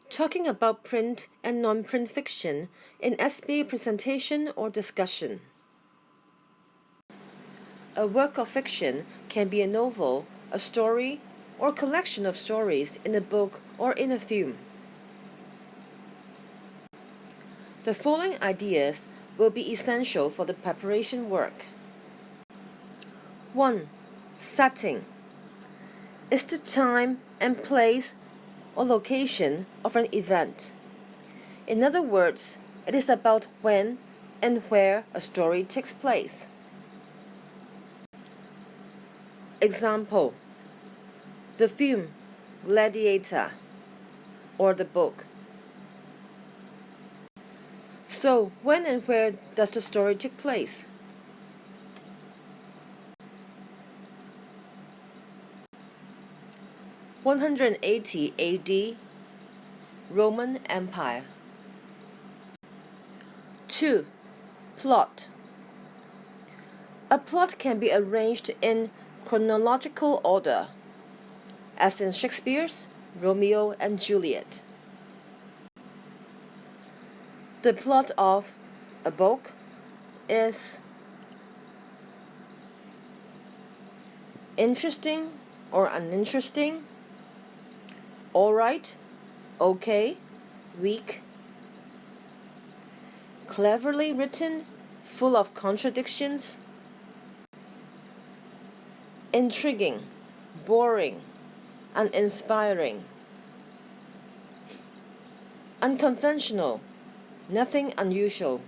Talking about print and non-print fiction in SBA presentation or discussion. A work of fiction can be a novel, a story, or collection of stories in a book or in a film. The following ideas will be essential for the preparation work. 1. Setting is the time and place or location of an event. In other words, it is about when and where a story takes place. Example: the film Gladiator or the book. So, when and where does the story take place? (180 AD), Roman Empire. 2. Plot. A plot can be arranged in chronological order, as in Shakespeare's Romeo and Juliet. The plot of a book is interesting or uninteresting, alright, okay, weak, cleverly written, full of contradictions, intriguing, boring, uninspiring, unconventional, nothing unusual,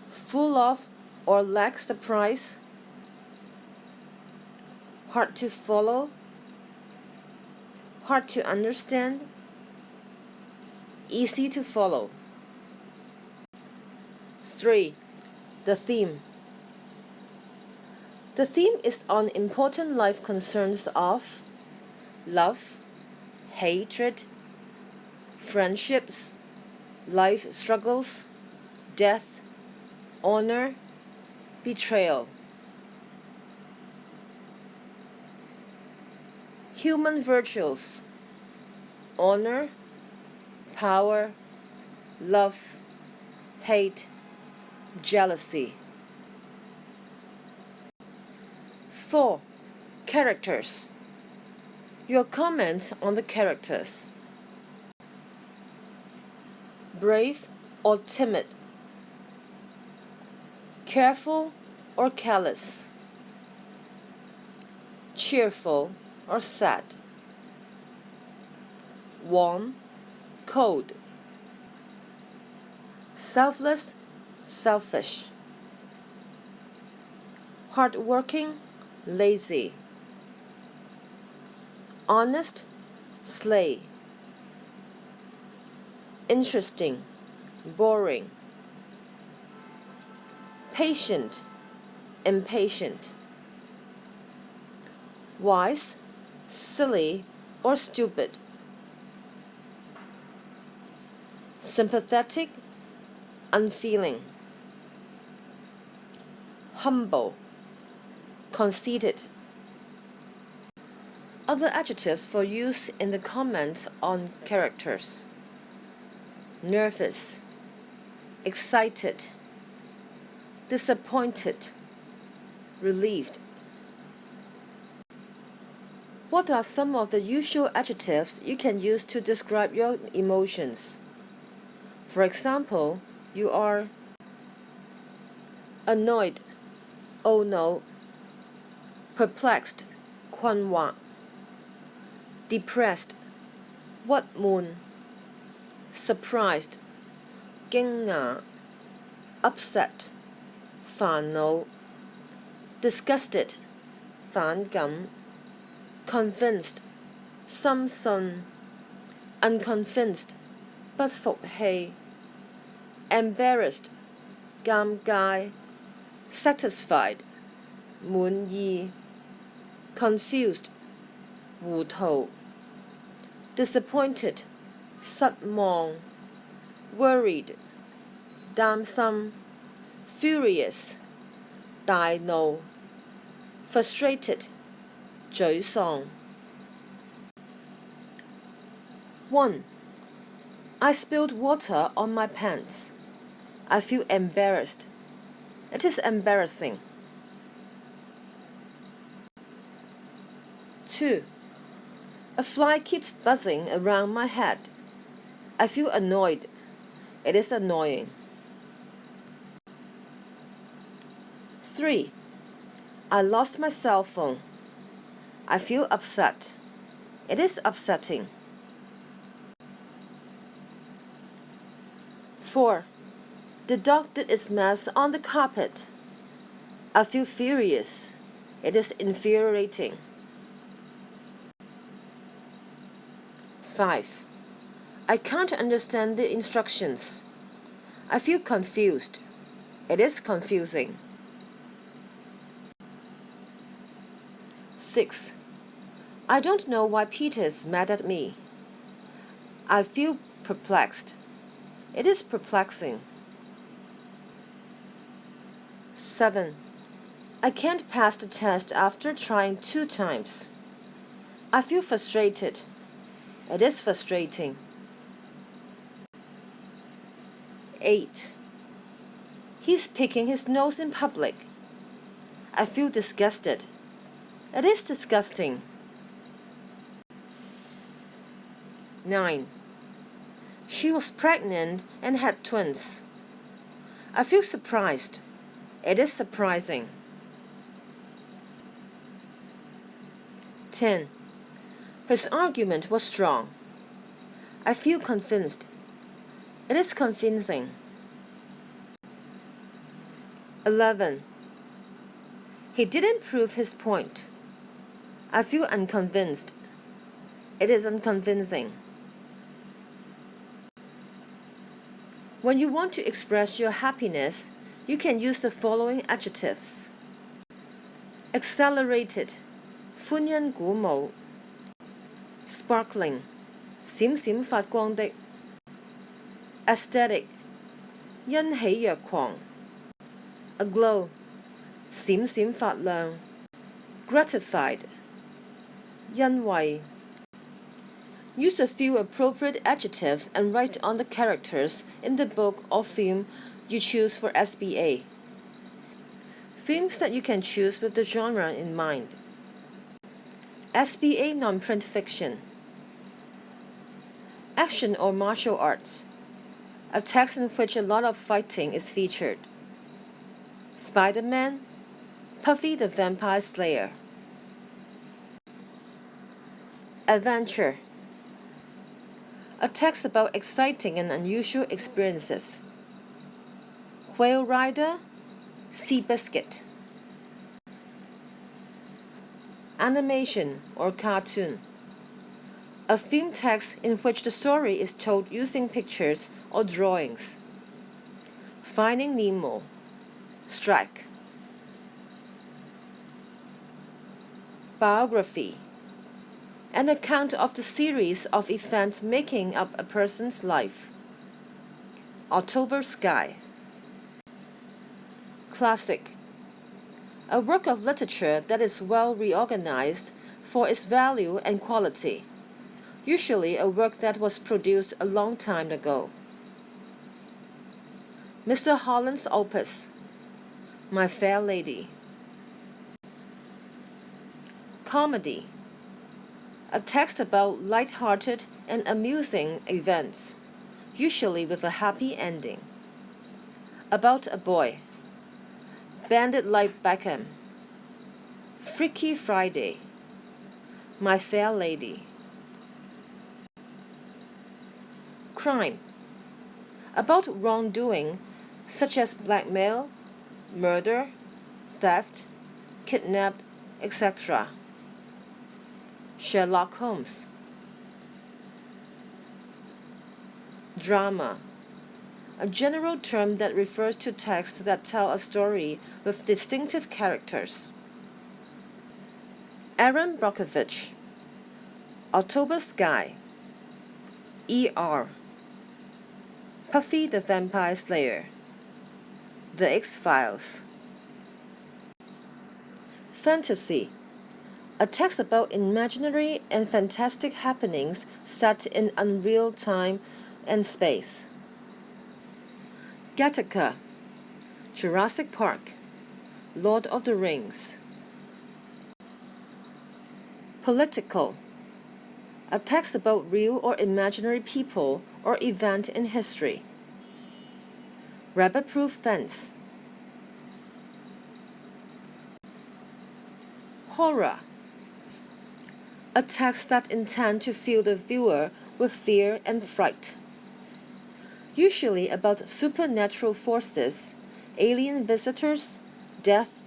full of or lacks surprise, hard to follow, hard to understand, easy to follow. 3. The theme. The theme is on important life concerns of love, hatred, friendships, life struggles, death, honor, betrayal. Human virtues: honor, power, love, hate, jealousy. 4. Characters. Your comments on the characters. Brave or timid, careful or careless, cheerful or sad, warm, cold, selfless, selfish, hardworking, lazy, honest, slay, interesting, boring, patient, impatient, wise, silly, or stupid, sympathetic, unfeeling, humble, conceited. Other adjectives for use in the comment on characters: nervous, excited, disappointed, relieved. What are some of the usual adjectives you can use to describe your emotions? For example, you are annoyed, oh no, perplexed, 困惑, depressed, 鬱悶, surprised, 驚訝, upset, 煩惱, disgusted, 反感, convinced, 深信, unconvinced, 不服氣, embarrassed, 尷尬, satisfied, 滿意, confused, 糊塗, disappointed, 失望, worried, 擔心, furious, 大怒, frustrated, 沮喪. 1. I spilled water on my pants. I feel embarrassed. It is embarrassing. 2. A fly keeps buzzing around my head. I feel annoyed. It is annoying. 3. I lost my cell phone. I feel upset. It is upsetting. 4. The dog did its mess on the carpet. I feel furious. It is infuriating. 5. I can't understand the instructions. I feel confused. It is confusing. 6. I don't know why Peter is mad at me. I feel perplexed. It is perplexing. 7. I can't pass the test after trying 2 times. I feel frustrated. It is frustrating. 8. He's picking his nose in public. I feel disgusted. It is disgusting. 9. She was pregnant and had twins. I feel surprised. It is surprising. 10. His argument was strong. I feel convinced. It is convincing. 11. He didn't prove his point. I feel unconvinced. It is unconvincing. When you want to express your happiness, you can use the following adjectives. Accelerated, 歡欣鼓舞. Sparkling, 閃閃發光的. Aesthetic, 欣喜若狂. Aglow, 閃閃發亮. Gratified, 欣慰. Use a few appropriate adjectives and write on the characters in the book or film you choose for SBA. Films that you can choose with the genre in mind. SBA non-print fiction. Action or martial arts. A text in which a lot of fighting is featured. Spider-Man, Puffy the Vampire Slayer. Adventure. A text about exciting and unusual experiences. Whale Rider, Seabiscuit. Animation or cartoon. A film text in which the story is told using pictures or drawings. Finding Nemo, Strike. Biography. An account of the series of events making up a person's life. October Sky. Classic. A work of literature that is well reorganized for its value and quality, usually a work that was produced a long time ago. Mr. Holland's opus, My Fair Lady. Comedy. A text about light-hearted and amusing events, usually with a happy ending. About a boy. Bandit Like Beckham. Freaky Friday. My Fair Lady. Crime. About wrongdoing such as blackmail, murder, theft, kidnap, etc. Sherlock Holmes. Drama. A general term that refers to texts that tell a story with distinctive characters. Aaron Brockovich. October Sky. ER. Puffy the Vampire Slayer. The X-Files. Fantasy. A text about imaginary and fantastic happenings set in unreal time and space. Gattaca, Jurassic Park, Lord of the Rings. Political, a text about real or imaginary people or event in history. Rabbit-proof fence. Horror, a text that intends to fill the viewer with fear and fright, usually about supernatural forces, alien visitors, death,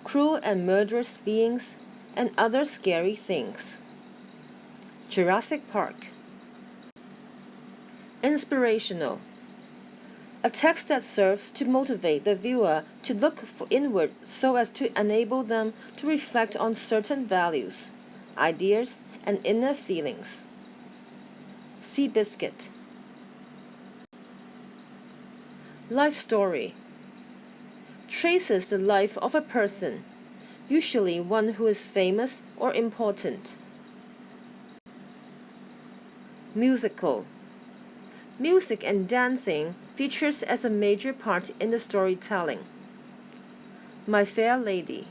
cruel and murderous beings, and other scary things. Jurassic Park. Inspirational, a text that serves to motivate the viewer to look inward so as to enable them to reflect on certain values, ideas, and inner feelings. Seabiscuit. Life story, traces the life of a person, usually one who is famous or important. Musical, music and dancing features as a major part in the storytelling. My Fair Lady.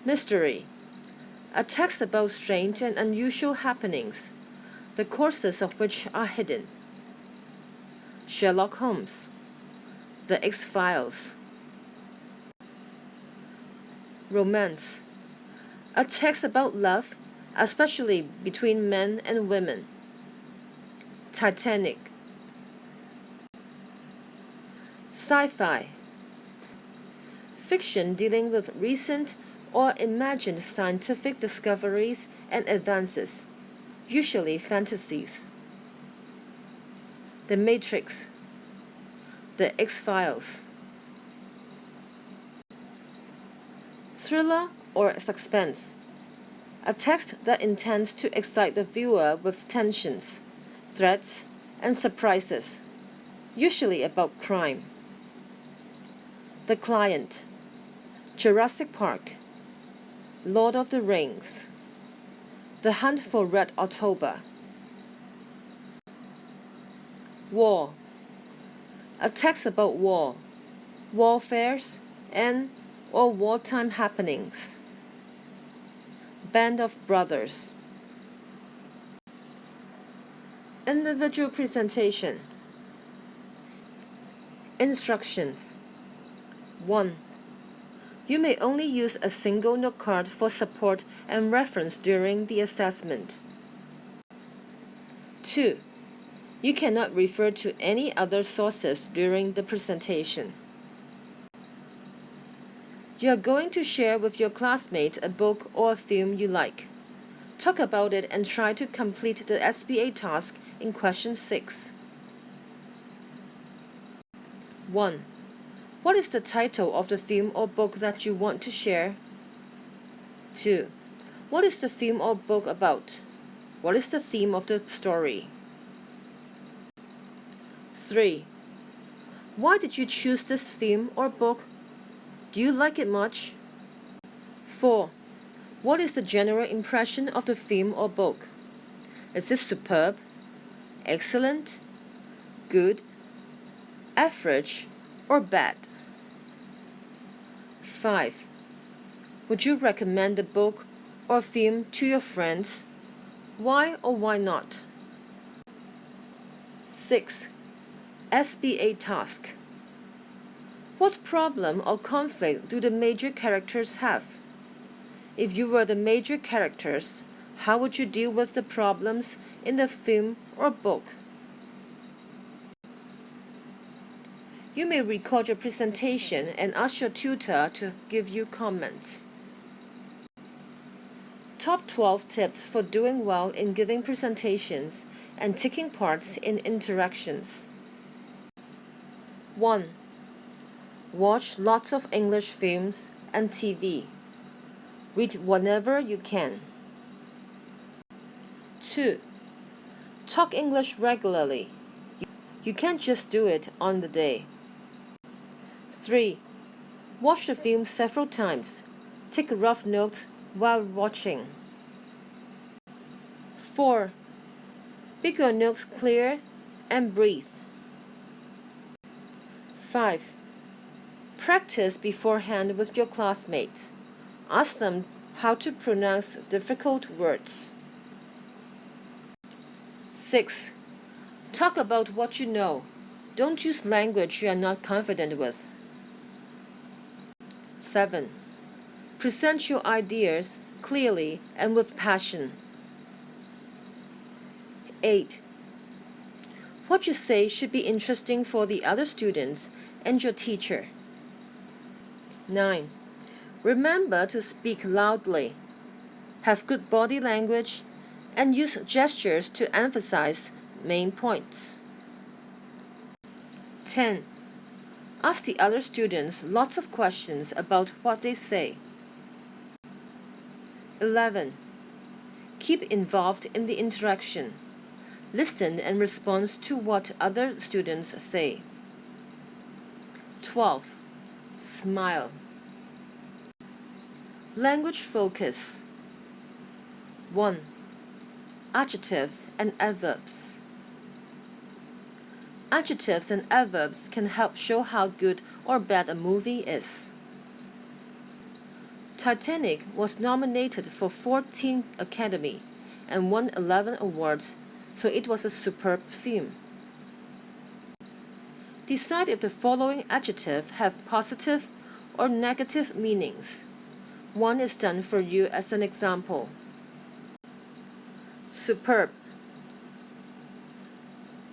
Mystery, a text about strange and unusual happenings, the causes of which are hidden. Sherlock Holmes, The X-Files. Romance, a text about love, especially between men and women. Titanic. Sci-fi, fiction dealing with recent or imagined scientific discoveries and advances, usually fantasies. The Matrix, The X-Files. Thriller or suspense, a text that intends to excite the viewer with tensions, threats, and surprises, usually about crime. The Client, Jurassic Park, Lord of the Rings, The Hunt for Red October. War, a text about war, warfares, and or wartime happenings. Band of Brothers. Individual presentation. Instructions. 1. You may only use a single note card for support and reference during the assessment. 2. You cannot refer to any other sources during the presentation. You are going to share with your classmates a book or a film you like. Talk about it and try to complete the SBA task in question 6. 1. What is the title of the film or book that you want to share? 2. What is the film or book about? What is the theme of the story? 3. Why did you choose this film or book? Do you like it much? 4. What is the general impression of the film or book? Is it superb, excellent, good, average, or bad? 5. Would you recommend the book or film to your friends? Why or why not? 6. SBA task. What problem or conflict do the major characters have? If you were the major characters, how would you deal with the problems in the film or book? You may record your presentation and ask your tutor to give you comments. Top 12 tips for doing well in giving presentations and taking part in interactions. 1. Watch lots of English films and TV. Read whenever you can. 2. Talk English regularly. You can't just do it on the day. 3. Watch the film several times. Take rough notes while watching. 4. Make your notes clear and breathe. 5. Practice beforehand with your classmates. Ask them how to pronounce difficult words. 6. Talk about what you know. Don't use language you are not confident with. 7. Present your ideas clearly and with passion. 8. What you say should be interesting for the other students and your teacher. 9. Remember to speak loudly, have good body language, and use gestures to emphasize main points. 10. Ask the other students lots of questions about what they say. 11. Keep involved in the interaction. Listen and respond to what other students say. 12. Smile. Language focus. 1. Adjectives and adverbs. Adjectives and adverbs can help show how good or bad a movie is. Titanic was nominated for 14 Academy and won 11 awards, so it was a superb film. Decide if the following adjectives have positive or negative meanings. One is done for you as an example. Superb.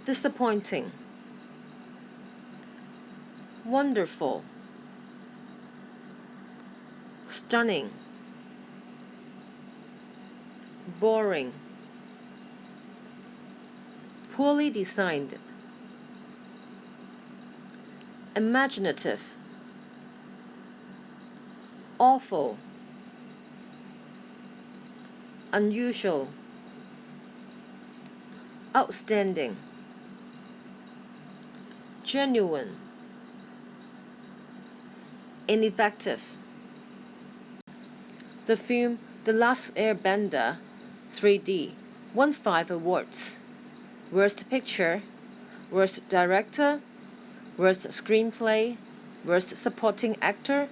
Disappointing. Wonderful. Stunning. Boring. Poorly designed. Imaginative. Awful. Unusual. Outstanding. Genuine. Ineffective. The film The Last Airbender 3D won 5 awards. Worst Picture, Worst Director, Worst Screenplay, Worst Supporting Actor,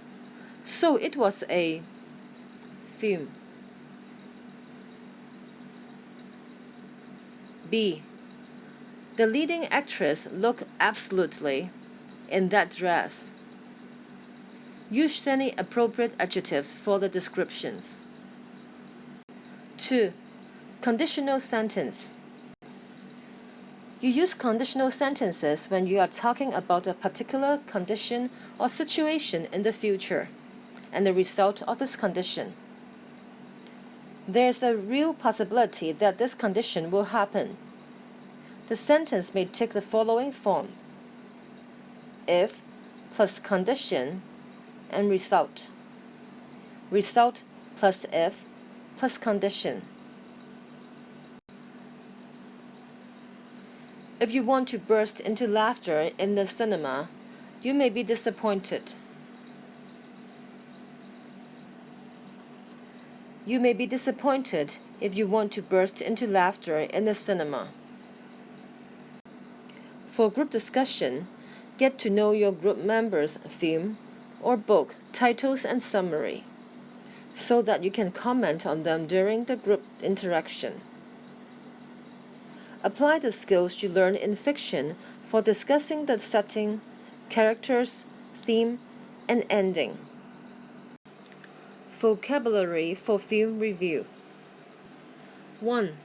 so it was a film. B. The leading actress looked absolutely in that dress. Use any appropriate adjectives for the descriptions. 2. Conditional sentence. You use conditional sentences when you are talking about a particular condition or situation in the future and the result of this condition. There is a real possibility that this condition will happen. The sentence may take the following form: if plus condition and result. Result plus if plus condition. If you want to burst into laughter in the cinema, you may be disappointed. You may be disappointed if you want to burst into laughter in the cinema. For group discussion, get to know your group members' film or book titles and summary, so that you can comment on them during the group interaction. Apply the skills you learn in fiction for discussing the setting, characters, theme, and ending. Vocabulary for film review. 1.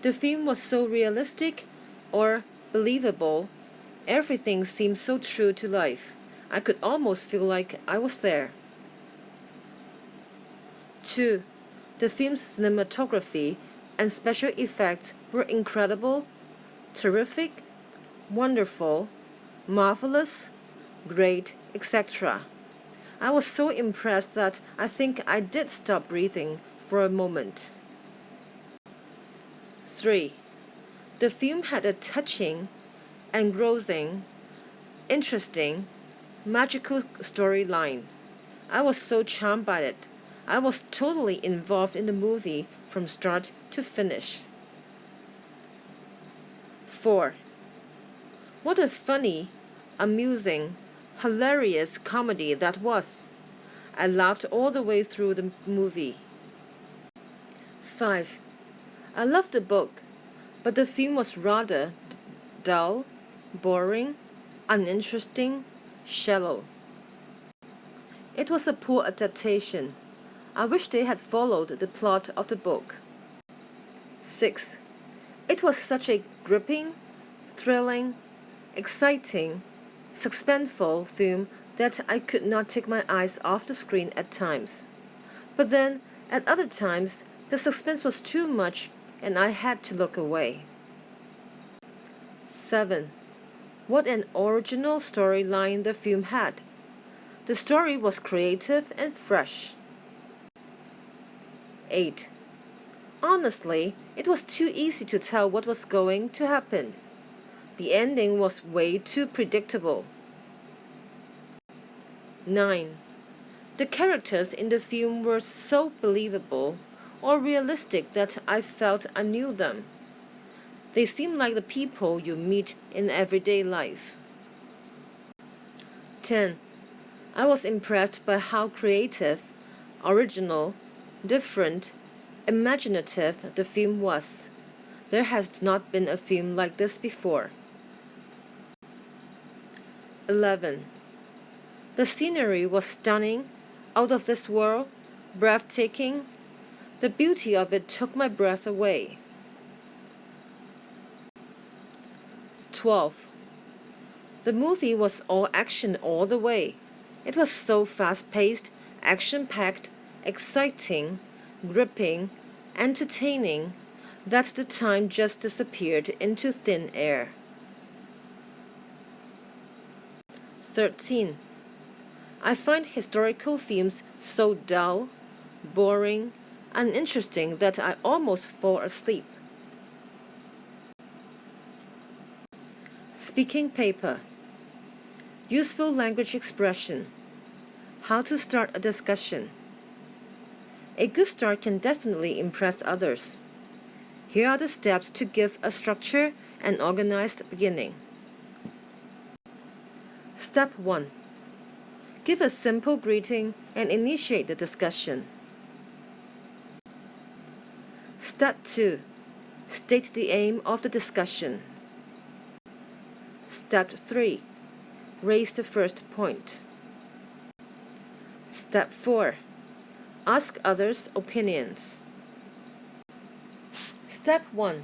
The film was so realistic or believable. Everything seemed so true to life. I could almost feel like I was there. 2. The film's cinematography and special effects were incredible, terrific, wonderful, marvelous, great, etc. I was so impressed that I think I did stop breathing for a moment. 3. The film had a touching, engrossing, interesting, magical storyline. I was so charmed by it. I was totally involved in the movie from start to finish. 4. What a funny, amusing, hilarious comedy that was. I laughed all the way through the movie. 5. I loved the book, but the film was rather dull, boring, uninteresting, shallow. It was a poor adaptation. I wish they had followed the plot of the book. 6. It was such a gripping, thrilling, exciting, suspenseful film that I could not take my eyes off the screen at times. But then, at other times, the suspense was too much and I had to look away. 7. What an original storyline the film had. The story was creative and fresh. 8. Honestly, it was too easy to tell what was going to happen. The ending was way too predictable. 9. The characters in the film were so believable or realistic that I felt I knew them. They seemed like the people you meet in everyday life. 10. I was impressed by how creative, original, different, imaginative the film was. There has not been a film like this before. 11. The scenery was stunning, out of this world, breathtaking. The beauty of it took my breath away. 12. The movie was all action all the way. It was so fast-paced, action-packed, exciting, gripping, entertaining, that the time just disappeared into thin air. 13. I find historical films so dull, boring, uninteresting that I almost fall asleep. Speaking paper. Useful language expression. How to start a discussion. A good start can definitely impress others. Here are the steps to give a structure and organized beginning. Step 1. Give a simple greeting and initiate the discussion. Step 2. State the aim of the discussion. Step 3. Raise the first point. Step 4. Ask others' opinions. Step 1.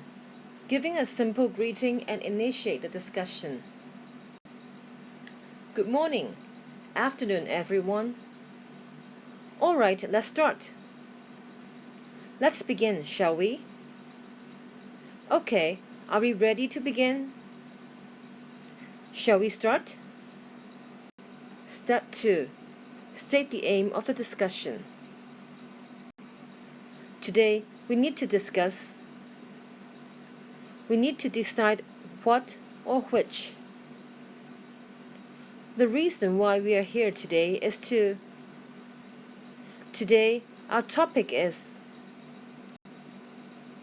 Giving a simple greeting and initiate the discussion. Good morning, afternoon everyone. Alright, let's start. Let's begin, shall we? Okay, are we ready to begin? Shall we start? Step 2. State the aim of the discussion. Today, we need to decide what or which. The reason why we are here today is Today, our topic is.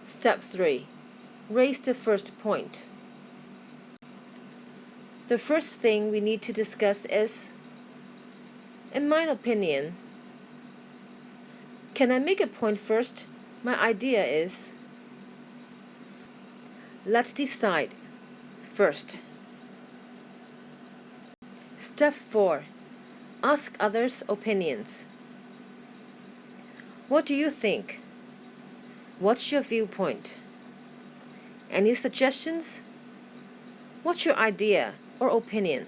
Step 3. Raise the first point. The first thing we need to discuss is, in my opinion. Can I make a point first? My idea is. Let's decide first. Step 4. Ask others' opinions. What do you think? What's your viewpoint? Any suggestions? What's your idea or opinion?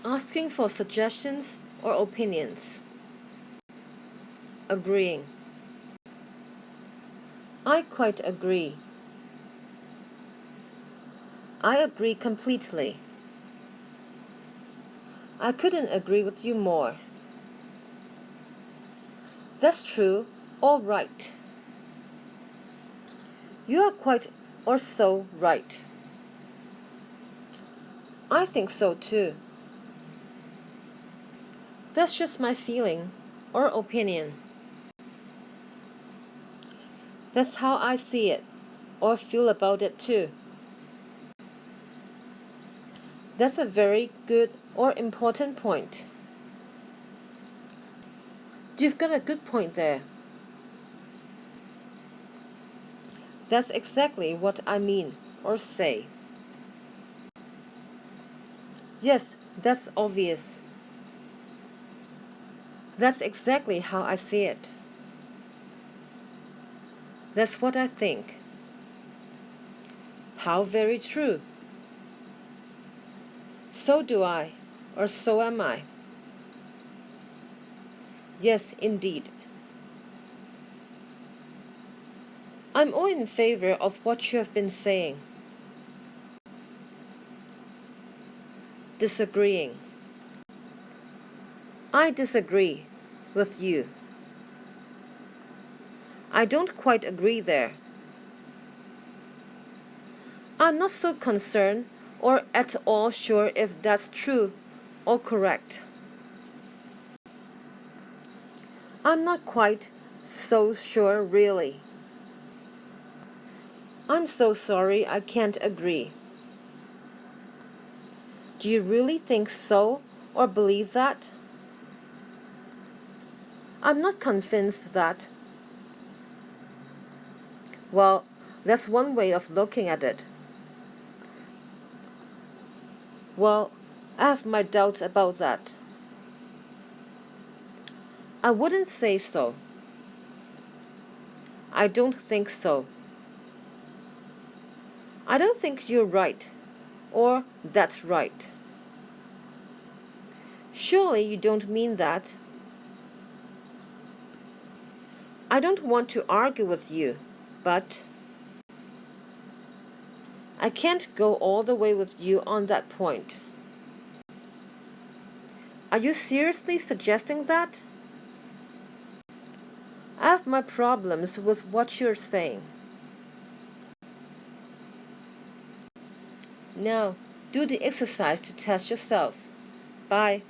Asking for suggestions or opinions. Agreeing. I quite agree. I agree completely. I couldn't agree with you more. That's true. All right. You are quite or so right. I think so too. That's just my feeling. or opinion. That's how I see it, or feel about it too. That's a very good or important point. You've got a good point there. That's exactly what I mean or say. Yes, that's obvious. That's exactly how I see it. That's what I think. How very true. So do I, or so am I. Yes, indeed. I'm all in favor of what you have been saying. Disagreeing. I disagree with you. I don't quite agree there. I'm not so concerned or at all sure if that's true or correct. I'm not quite so sure really. I'm so sorry I can't agree. Do you really think so or believe that? I'm not convinced that. Well, that's one way of looking at it. Well, I have my doubts about that. I wouldn't say so. I don't think so. I don't think you're right, or that's right. Surely you don't mean that. I don't want to argue with you, but I can't go all the way with you on that point. Are you seriously suggesting that? I have my problems with what you're saying. Now, do the exercise to test yourself. Bye.